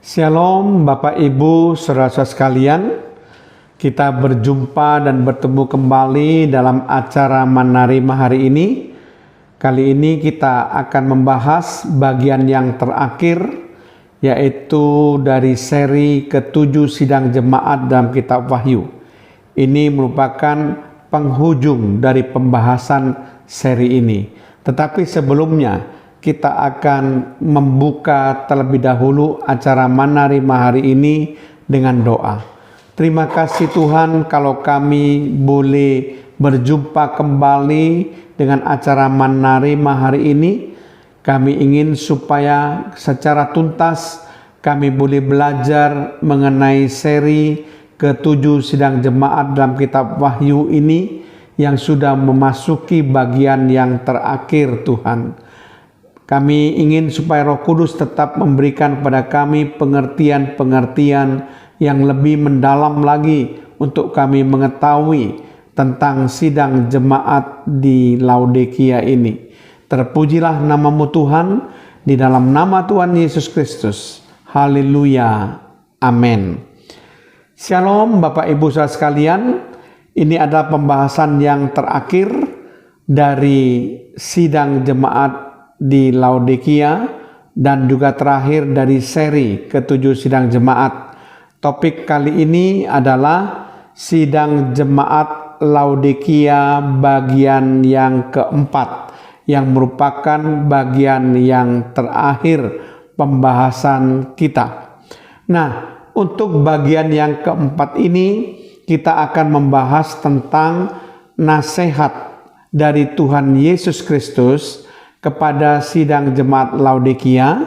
Shalom Bapak Ibu saudara-saudara sekalian. Kita berjumpa dan bertemu kembali dalam acara Manarima hari ini. Kali ini kita akan membahas bagian yang terakhir, yaitu dari seri ke-7 sidang jemaat dalam kitab Wahyu. Ini merupakan penghujung dari pembahasan seri ini. Tetapi sebelumnya kita akan membuka terlebih dahulu acara Manarima hari ini dengan doa. Terima kasih Tuhan kalau kami boleh berjumpa kembali dengan acara Manarima hari ini. Kami ingin supaya secara tuntas kami boleh belajar mengenai seri ke-7 sidang jemaat dalam kitab Wahyu ini yang sudah memasuki bagian yang terakhir Tuhan. Kami ingin supaya Roh Kudus tetap memberikan kepada kami pengertian-pengertian yang lebih mendalam lagi untuk kami mengetahui tentang sidang jemaat di Laodikia ini. Terpujilah nama-Mu Tuhan, di dalam nama Tuhan Yesus Kristus. Haleluya. Amin. Shalom Bapak Ibu saudara sekalian. Ini adalah pembahasan yang terakhir dari sidang jemaat di Laodikia dan juga terakhir dari seri ke-7 sidang jemaat. Topik kali ini adalah sidang jemaat Laodikia bagian yang keempat, yang merupakan bagian yang terakhir pembahasan kita. Nah, untuk bagian yang keempat ini kita akan membahas tentang nasihat dari Tuhan Yesus Kristus kepada sidang jemaat Laodikia.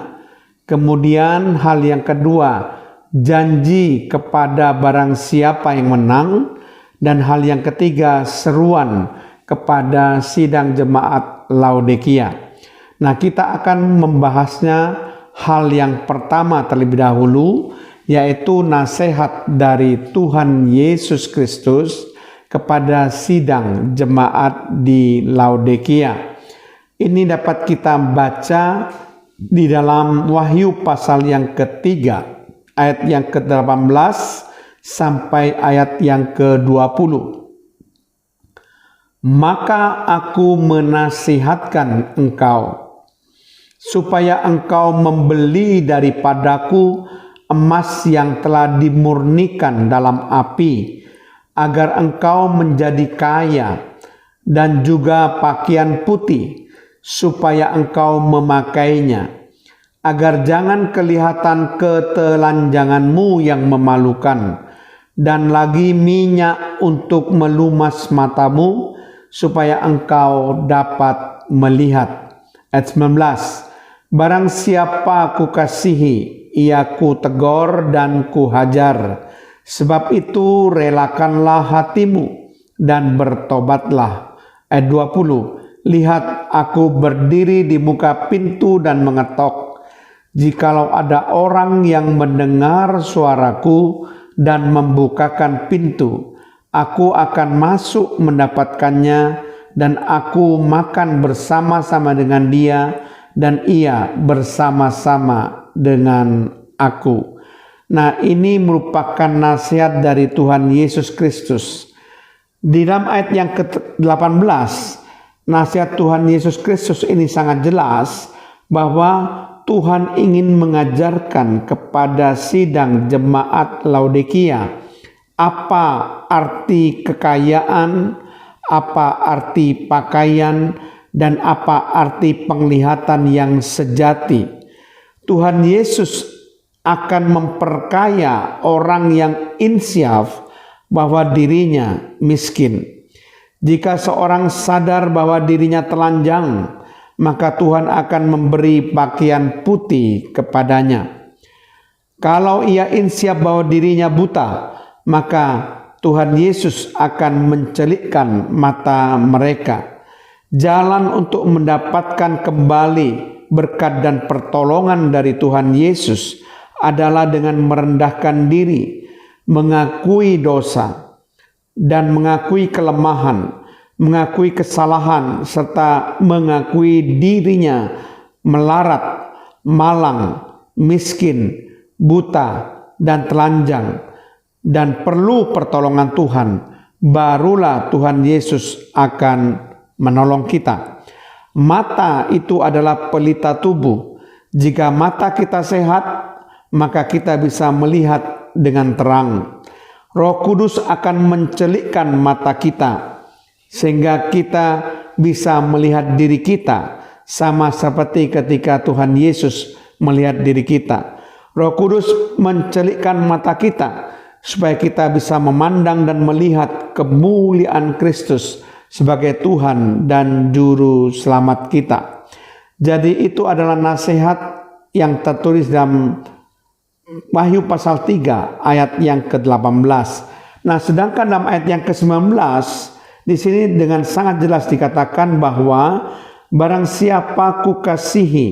Kemudian hal yang kedua, janji kepada barang siapa yang menang. Dan hal yang ketiga, seruan kepada sidang jemaat Laodikia. Nah, kita akan membahasnya hal yang pertama terlebih dahulu, yaitu nasihat dari Tuhan Yesus Kristus kepada sidang jemaat di Laodikia. Ini dapat kita baca di dalam Wahyu pasal yang ketiga, ayat yang ke-18 sampai ayat yang ke-20. Maka aku menasihatkan engkau, supaya engkau membeli daripadaku emas yang telah dimurnikan dalam api, agar engkau menjadi kaya, dan juga pakaian putih, supaya engkau memakainya, agar jangan kelihatan ketelanjanganmu yang memalukan, dan lagi minyak untuk melumas matamu, supaya engkau dapat melihat. Ayat 19, barang siapa kukasihi, ia kutegur dan kuhajar, sebab itu relakanlah hatimu dan bertobatlah. Ayat 20, lihat, aku berdiri di muka pintu dan mengetok. Jikalau ada orang yang mendengar suaraku dan membukakan pintu, aku akan masuk mendapatkannya, dan aku makan bersama-sama dengan dia, dan ia bersama-sama dengan aku. Nah, ini merupakan nasihat dari Tuhan Yesus Kristus. Di dalam ayat yang ke-18, nasihat Tuhan Yesus Kristus ini sangat jelas bahwa Tuhan ingin mengajarkan kepada sidang jemaat Laodikia apa arti kekayaan, apa arti pakaian, dan apa arti penglihatan yang sejati. Tuhan Yesus akan memperkaya orang yang insyaf bahwa dirinya miskin. Jika seorang sadar bahwa dirinya telanjang, maka Tuhan akan memberi pakaian putih kepadanya. Kalau ia insyaf bahwa dirinya buta, maka Tuhan Yesus akan mencelikkan mata mereka. Jalan untuk mendapatkan kembali berkat dan pertolongan dari Tuhan Yesus adalah dengan merendahkan diri, mengakui dosa, dan mengakui kelemahan, mengakui kesalahan, serta mengakui dirinya melarat, malang, miskin, buta, dan telanjang, dan perlu pertolongan Tuhan, barulah Tuhan Yesus akan menolong kita. Mata itu adalah pelita tubuh. Jika mata kita sehat, maka kita bisa melihat dengan terang. Roh Kudus akan mencelikkan mata kita, sehingga kita bisa melihat diri kita, sama seperti ketika Tuhan Yesus melihat diri kita. Roh Kudus mencelikkan mata kita, supaya kita bisa memandang dan melihat kemuliaan Kristus sebagai Tuhan dan Juru Selamat kita. Jadi itu adalah nasihat yang tertulis dalam Wahyu pasal 3 ayat yang ke-18. Nah, sedangkan dalam ayat yang ke-19 di sini dengan sangat jelas dikatakan bahwa barang siapa kukasihi,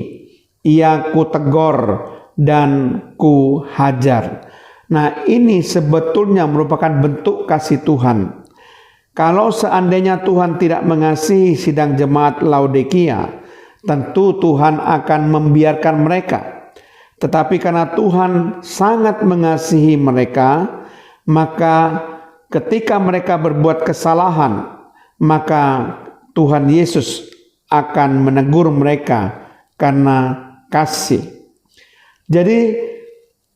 ia kutegur dan kuhajar. Nah, ini sebetulnya merupakan bentuk kasih Tuhan. Kalau seandainya Tuhan tidak mengasihi sidang jemaat Laodikia, tentu Tuhan akan membiarkan mereka. Tetapi karena Tuhan sangat mengasihi mereka, maka ketika mereka berbuat kesalahan, maka Tuhan Yesus akan menegur mereka karena kasih. Jadi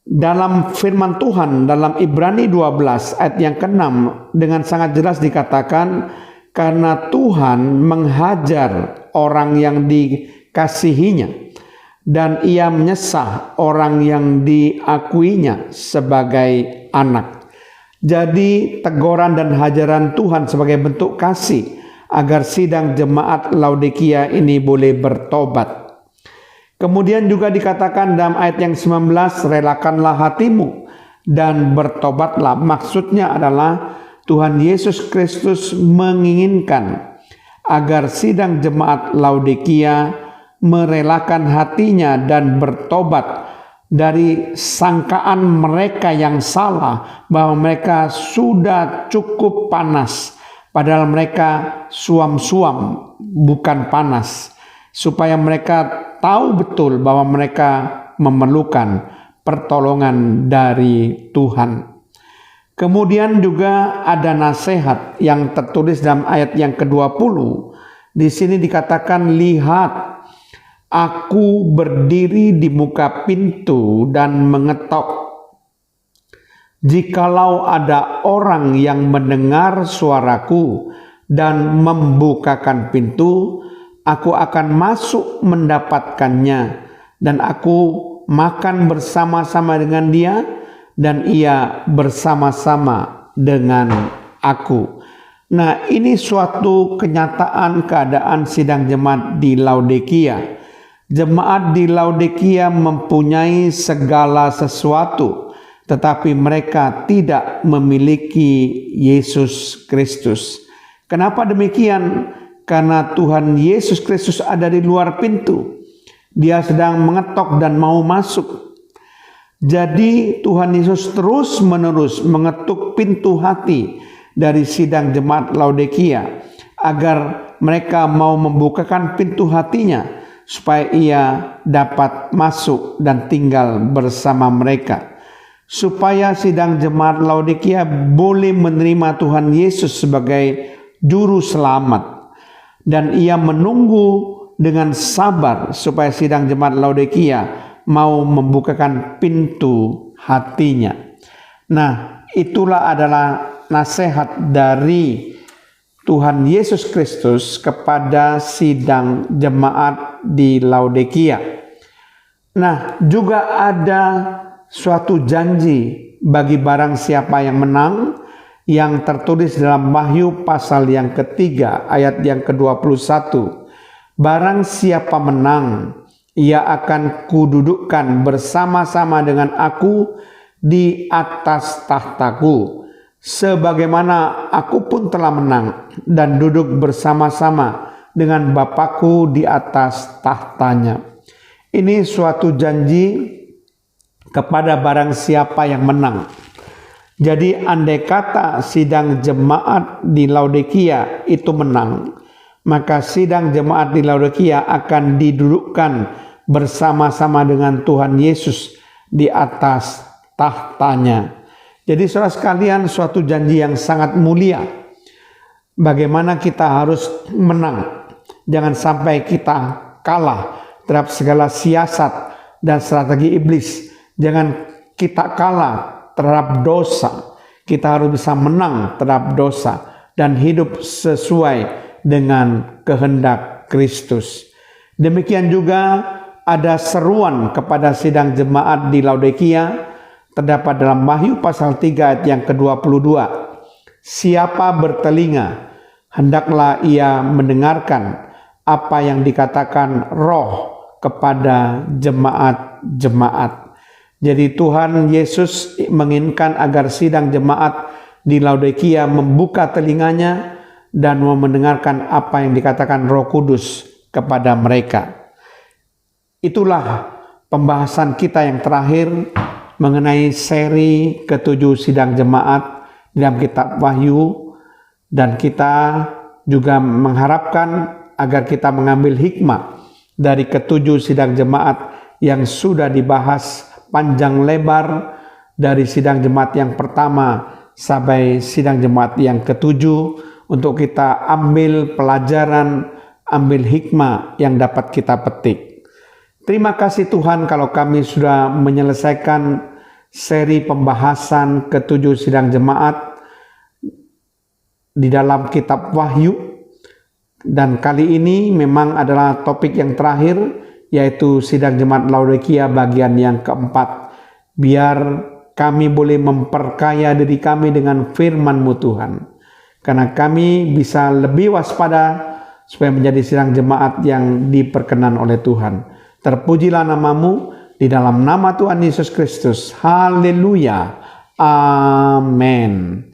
dalam firman Tuhan dalam Ibrani 12 ayat yang ke-6 dengan sangat jelas dikatakan, karena Tuhan menghajar orang yang dikasihinya, dan ia menyesah orang yang diakuinya sebagai anak. Jadi teguran dan hajaran Tuhan sebagai bentuk kasih agar sidang jemaat Laodikia ini boleh bertobat. Kemudian juga dikatakan dalam ayat yang 19, relakanlah hatimu dan bertobatlah. Maksudnya adalah Tuhan Yesus Kristus menginginkan agar sidang jemaat Laodikia merelakan hatinya dan bertobat dari sangkaan mereka yang salah bahwa mereka sudah cukup panas, padahal mereka suam-suam bukan panas, supaya mereka tahu betul bahwa mereka memerlukan pertolongan dari Tuhan. Kemudian juga ada nasihat yang tertulis dalam ayat yang ke-20. Di sini dikatakan, lihat, aku berdiri di muka pintu dan mengetok. Jikalau ada orang yang mendengar suaraku dan membukakan pintu, aku akan masuk mendapatkannya, dan aku makan bersama-sama dengan dia, dan ia bersama-sama dengan aku. Nah, ini suatu kenyataan keadaan sidang jemaat di Laodikia. Jemaat di Laodikia mempunyai segala sesuatu, tetapi mereka tidak memiliki Yesus Kristus. Kenapa demikian? Karena Tuhan Yesus Kristus ada di luar pintu. Dia sedang mengetok dan mau masuk. Jadi Tuhan Yesus terus-menerus mengetuk pintu hati dari sidang jemaat Laodikia agar mereka mau membukakan pintu hatinya supaya ia dapat masuk dan tinggal bersama mereka. Supaya sidang jemaat Laodikia boleh menerima Tuhan Yesus sebagai juru selamat. Dan ia menunggu dengan sabar supaya sidang jemaat Laodikia mau membukakan pintu hatinya. Nah, itulah adalah nasihat dari Tuhan Yesus Kristus kepada sidang jemaat di Laodikia. Nah, juga ada suatu janji bagi barang siapa yang menang, yang tertulis dalam Wahyu pasal yang ketiga ayat yang ke-21. Barang siapa menang, ia akan kududukkan bersama-sama dengan aku di atas tahtaku, sebagaimana aku pun telah menang dan duduk bersama-sama dengan Bapakku di atas tahtanya. Ini suatu janji kepada barang siapa yang menang. Jadi andai kata sidang jemaat di Laodikia itu menang, maka sidang jemaat di Laodikia akan didudukkan bersama-sama dengan Tuhan Yesus di atas tahtanya. Jadi saudara sekalian, suatu janji yang sangat mulia. Bagaimana kita harus menang. Jangan sampai kita kalah terhadap segala siasat dan strategi iblis. Jangan kita kalah terhadap dosa. Kita harus bisa menang terhadap dosa dan hidup sesuai dengan kehendak Kristus. Demikian juga ada seruan kepada sidang jemaat di Laodikia, terdapat dalam Wahyu pasal 3 ayat yang ke-22. Siapa bertelinga, hendaklah ia mendengarkan apa yang dikatakan Roh kepada jemaat-jemaat. Jadi Tuhan Yesus menginginkan agar sidang jemaat di Laodikia membuka telinganya dan mau mendengarkan apa yang dikatakan Roh Kudus kepada mereka. Itulah pembahasan kita yang terakhir mengenai seri ke-7 sidang jemaat dalam kitab Wahyu, dan kita juga mengharapkan agar kita mengambil hikmah dari ke-7 sidang jemaat yang sudah dibahas panjang lebar dari sidang jemaat yang pertama sampai sidang jemaat yang ke-7, untuk kita ambil pelajaran, ambil hikmah yang dapat kita petik. Terima kasih Tuhan kalau kami sudah menyelesaikan seri pembahasan ke-7 sidang jemaat di dalam kitab Wahyu. Dan kali ini memang adalah topik yang terakhir, yaitu sidang jemaat Laodikia bagian yang keempat. Biar kami boleh memperkaya diri kami dengan firman-Mu Tuhan. Karena kami bisa lebih waspada supaya menjadi sidang jemaat yang diperkenan oleh Tuhan. Terpujilah nama-Mu di dalam nama Tuhan Yesus Kristus. Haleluya. Amin.